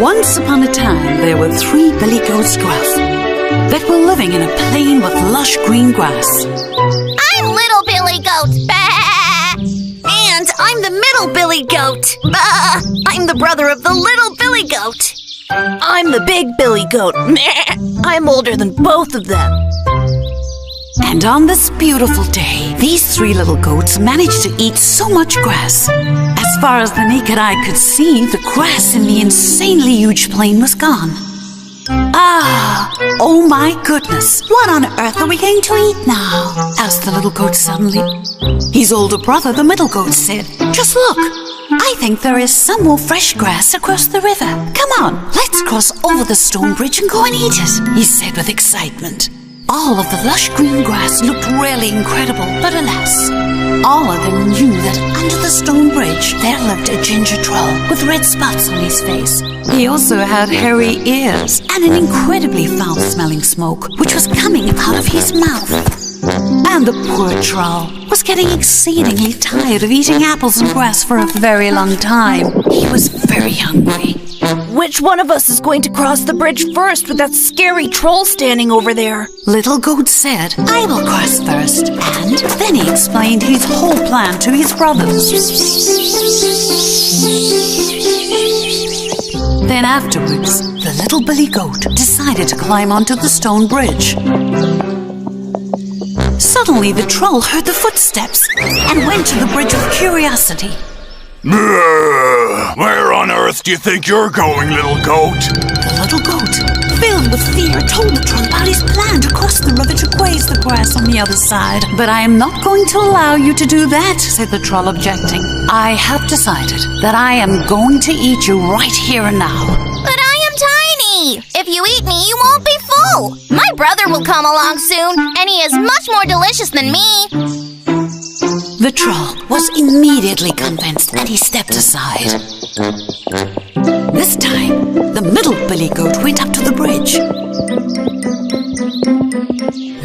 Once upon a time, there were 3 billy goats, Gruff, that were living in a plain with lush green grass. I'm Little Billy Goat. Bah! And I'm the Middle Billy Goat. Bah! I'm the brother of the Little Billy Goat. I'm the Big Billy Goat. Meh! I'm older than both of them. And on this beautiful day, these 3 little goats managed to eat so much grass. As far as the naked eye could see, the grass in the insanely huge plain was gone. Oh my goodness, what on earth are we going to eat now? Asked the little goat suddenly. His older brother, the middle goat, said, just look, I think there is some more fresh grass across the river. Come on, let's cross over the stone bridge and go and eat it, he said with excitement. All of the lush green grass looked really incredible, but alas, all of them knew that under the stone bridge there lived a ginger troll with red spots on his face. He also had hairy ears and an incredibly foul-smelling smoke which was coming out of his mouth. And the poor troll was getting exceedingly tired of eating apples and grass for a very long time. He was very hungry. Which one of us is going to cross the bridge first with that scary troll standing over there? Little Goat said, I will cross first. And then he explained his whole plan to his brothers. Then afterwards, the little Billy Goat decided to climb onto the stone bridge. Suddenly the troll heard the footsteps and went to the bridge with curiosity. Where on earth do you think you're going, little goat? The little goat, filled with fear, told the troll about his plan to cross the river to graze the grass on the other side. But I am not going to allow you to do that, said the troll, objecting. I have decided that I am going to eat you right here and now. But I am tiny! If you eat me, you won't be full! My brother will come along soon, and he is much more delicious than me! The troll was immediately convinced and he stepped aside. This time, the middle Billy Goat went up to the bridge.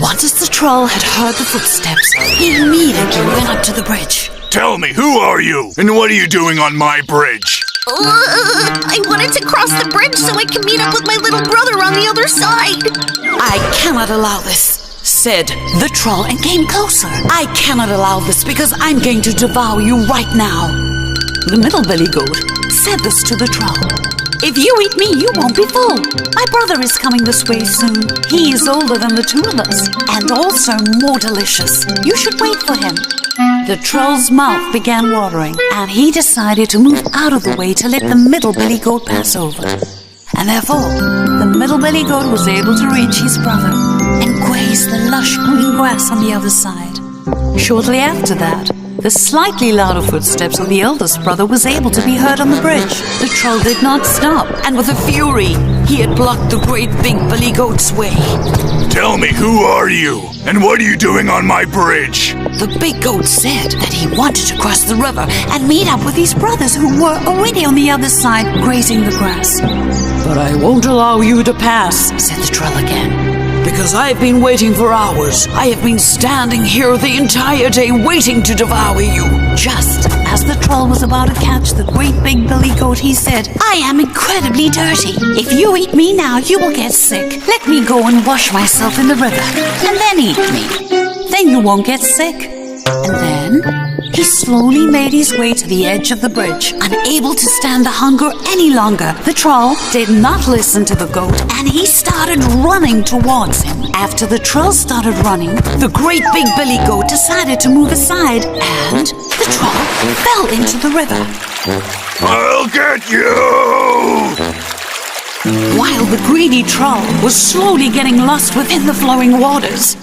Once the troll had heard the footsteps, he immediately went up to the bridge. Tell me, who are you? And what are you doing on my bridge? I wanted to cross the bridge so I can meet up with my little brother on the other side. I cannot allow this, said the troll and came closer. I cannot allow this because I'm going to devour you right now. The middle Billy Goat said this to the troll. If you eat me, you won't be full. My brother is coming this way soon. He is older than the 2 of us and also more delicious. You should wait for him. The troll's mouth began watering and he decided to move out of the way to let the middle Billy Goat pass over. And therefore, the middle Billy Goat was able to reach his brother and graze the lush green grass on the other side. Shortly after that, the slightly louder footsteps of the eldest brother was able to be heard on the bridge. The troll did not stop, and with a fury, he had blocked the great big Billy Goat's way. Tell me, who are you? And what are you doing on my bridge? The big goat said that he wanted to cross the river and meet up with his brothers who were already on the other side grazing the grass. But I won't allow you to pass, said the troll again. Because I've been waiting for hours. I have been standing here the entire day waiting to devour you. Just as the troll was about to catch the great big Billy Goat, he said, I am incredibly dirty. If you eat me now, you will get sick. Let me go and wash myself in the river, and then eat me. Then you won't get sick. And then he slowly made his way to the edge of the bridge, unable to stand the hunger any longer. The troll did not listen to the goat, and he started running towards him. After the troll started running, the great big Billy Goat decided to move aside, and the troll fell into the river. I'll get you! While the greedy troll was slowly getting lost within the flowing waters,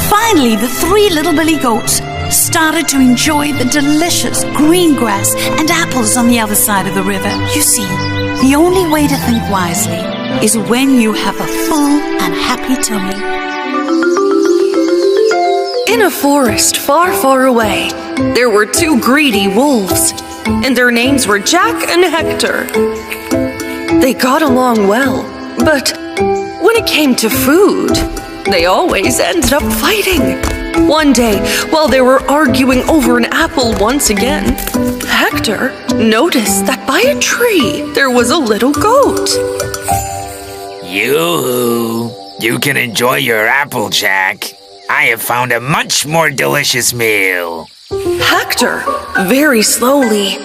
finally the 3 little Billy Goats started to enjoy the delicious green grass and apples on the other side of the river. You see, the only way to think wisely is when you have a full and happy tummy. In a forest far, far away, there were 2 greedy wolves, and their names were Jack and Hector. They got along well, but when it came to food, they always ended up fighting. One day, while they were arguing over an apple once again, Hector noticed that by a tree there was a little goat. Yoo-hoo! You can enjoy your apple, Jack. I have found a much more delicious meal. Hector, very slowly,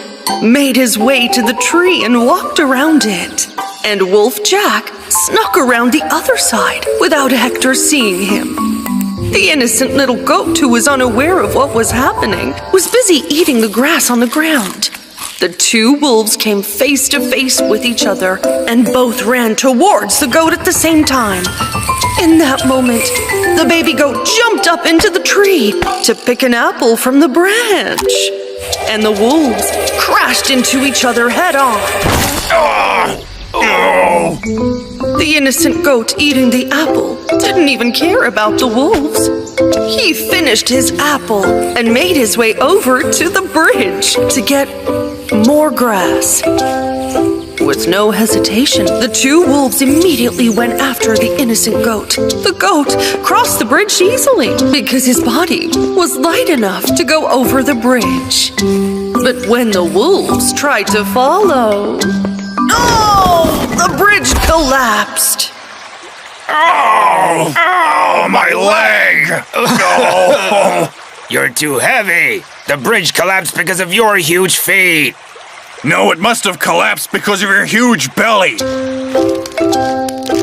made his way to the tree and walked around it. And Wolf Jack snuck around the other side without Hector seeing him. The innocent little goat, who was unaware of what was happening, was busy eating the grass on the ground. The two wolves came face to face with each other and both ran towards the goat at the same time. In that moment, the baby goat jumped up into the tree to pick an apple from the branch. And the wolves crashed into each other head-on. The innocent goat eating the apple didn't even care about the wolves. He finished his apple and made his way over to the bridge to get more grass. With no hesitation, the two wolves immediately went after the innocent goat. The goat crossed the bridge easily because his body was light enough to go over the bridge. But when the wolves tried to follow, the bridge collapsed. Oh, my leg! Oh. You're too heavy. The bridge collapsed because of your huge feet. No, it must have collapsed because of your huge belly.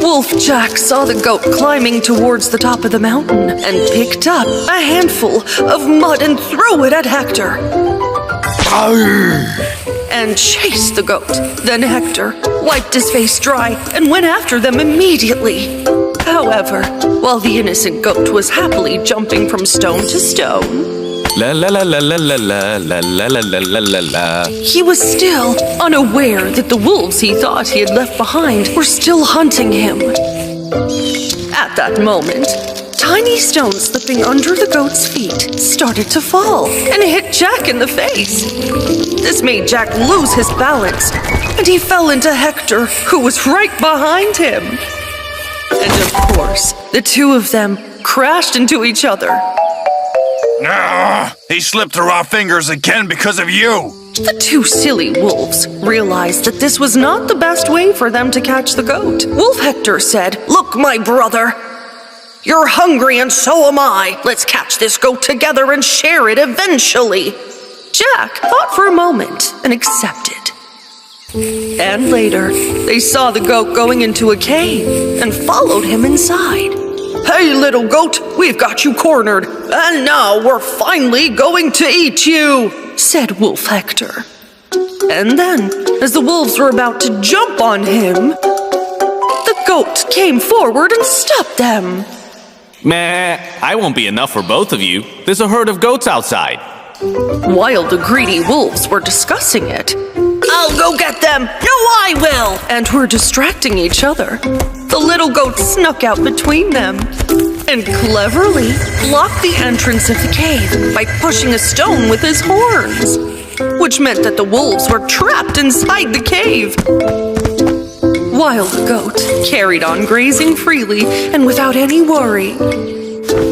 Wolf Jack saw the goat climbing towards the top of the mountain and picked up a handful of mud and threw it at Hector. And chased the goat. Then Hector wiped his face dry and went after them immediately. However, while the innocent goat was happily jumping from stone to stone, La la la la la la la la la la la la la. He was still unaware that the wolves he thought he had left behind were still hunting him. At that moment, tiny stones slipping under the goat's feet started to fall and hit Jack in the face. This made Jack lose his balance, and he fell into Hector, who was right behind him. And of course, the two of them crashed into each other. He slipped through our fingers again because of you. The two silly wolves realized that this was not the best way for them to catch the goat. Wolf Hector said, "Look, my brother, you're hungry and so am I. Let's catch this goat together and share it eventually." Jack thought for a moment and accepted. And later, they saw the goat going into a cave and followed him inside. "Hey, little goat, we've got you cornered, and now we're finally going to eat you," said Wolf Hector. And then, as the wolves were about to jump on him, the goat came forward and stopped them. Meh, I won't be enough for both of you. There's a herd of goats outside. While the greedy wolves were discussing it, "I'll go get them! No, I will!" and were distracting each other, the little goat snuck out between them and cleverly blocked the entrance of the cave by pushing a stone with his horns, which meant that the wolves were trapped inside the cave. While the goat carried on grazing freely and without any worry,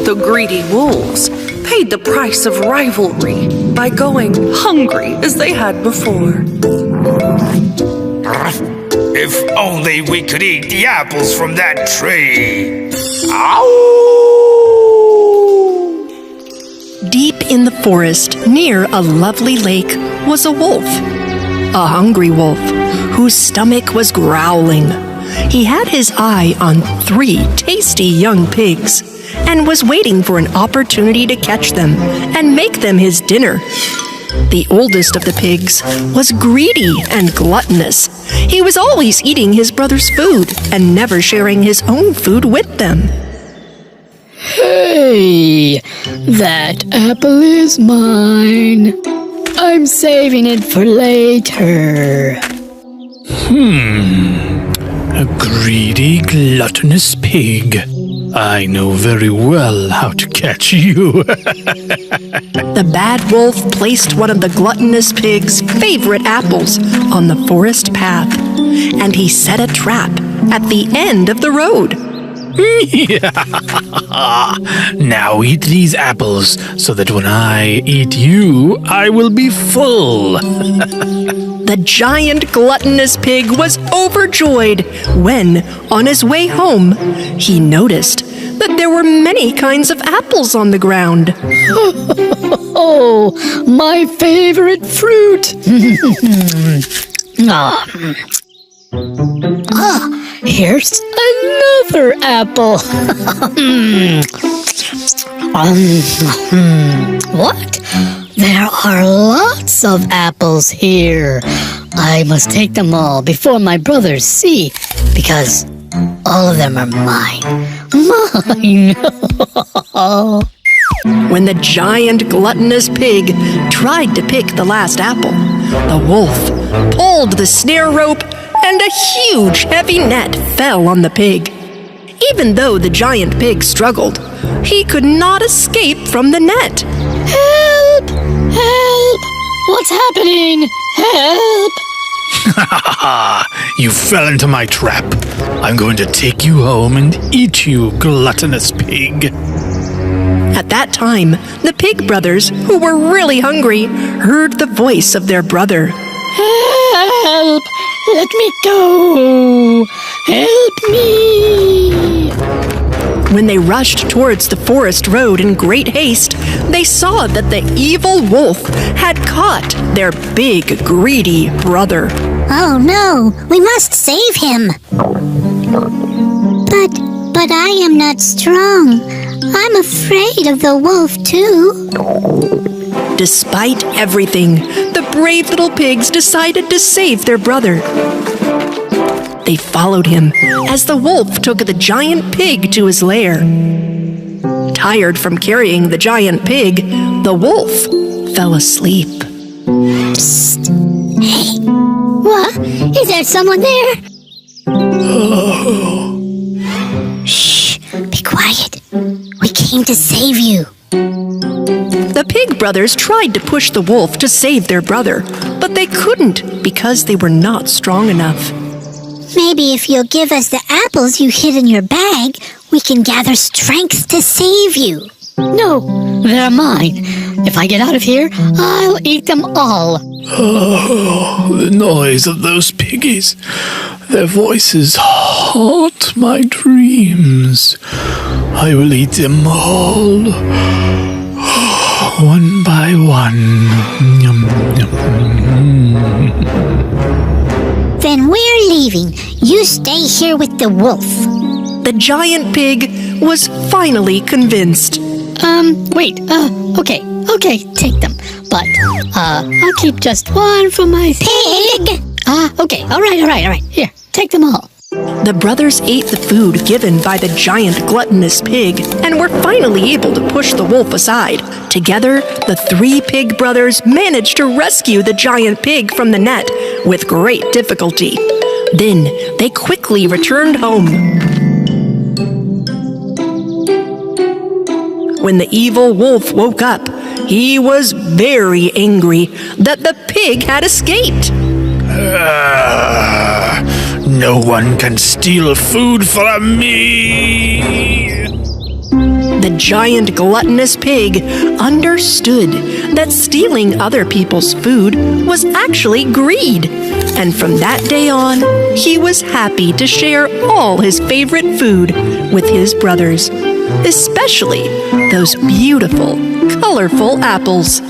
the greedy wolves paid the price of rivalry by going hungry as they had before. If only we could eat the apples from that tree. Ow! Deep in the forest, near a lovely lake, was a wolf. A hungry wolf, whose stomach was growling. He had his eye on 3 tasty young pigs, and was waiting for an opportunity to catch them and make them his dinner. The oldest of the pigs was greedy and gluttonous. He was always eating his brother's food and never sharing his own food with them. Hey, that apple is mine. I'm saving it for later. A greedy, gluttonous pig. I know very well how to catch you. The bad wolf placed one of the gluttonous pig's favorite apples on the forest path, and he set a trap at the end of the road. Now eat these apples, so that when I eat you, I will be full. The giant gluttonous pig was overjoyed when, on his way home, he noticed that there were many kinds of apples on the ground. Oh, my favorite fruit. Here's another apple. What? There are lots of apples here. I must take them all before my brothers see, because all of them are mine. Mine. When the giant gluttonous pig tried to pick the last apple, the wolf pulled the snare rope and a huge heavy net fell on the pig. Even though the giant pig struggled, he could not escape from the net. Help! Help! What's happening? Help! You fell into my trap. I'm going to take you home and eat you, gluttonous pig. At that time, the pig brothers, who were really hungry, heard the voice of their brother. Help! Let me go! Help me! When they rushed towards the forest road in great haste, they saw that the evil wolf had caught their big, greedy brother. Oh no, we must save him. But I am not strong. I'm afraid of the wolf too. Despite everything, the brave little pigs decided to save their brother. They followed him as the wolf took the giant pig to his lair. Tired from carrying the giant pig, the wolf fell asleep. Psst. Hey, what? Is there someone there? Shh, be quiet. We came to save you. The pig brothers tried to push the wolf to save their brother, but they couldn't because they were not strong enough. Maybe if you'll give us the apples you hid in your bag, we can gather strength to save you. No, they're mine. If I get out of here, I'll eat them all. Oh, the noise of those piggies. Their voices haunt my dreams. I will eat them all, one by one. Yum, yum. Then we're leaving. You stay here with the wolf. The giant pig was finally convinced. Okay, take them. But, I'll keep just one for myself. Pig! Okay, all right. Here, take them all. The brothers ate the food given by the giant gluttonous pig and were finally able to push the wolf aside. Together, the three pig brothers managed to rescue the giant pig from the net with great difficulty. Then they quickly returned home. When the evil wolf woke up, he was very angry that the pig had escaped. No one can steal food from me. The giant gluttonous pig understood that stealing other people's food was actually greed. And from that day on, he was happy to share all his favorite food with his brothers, especially those beautiful, colorful apples.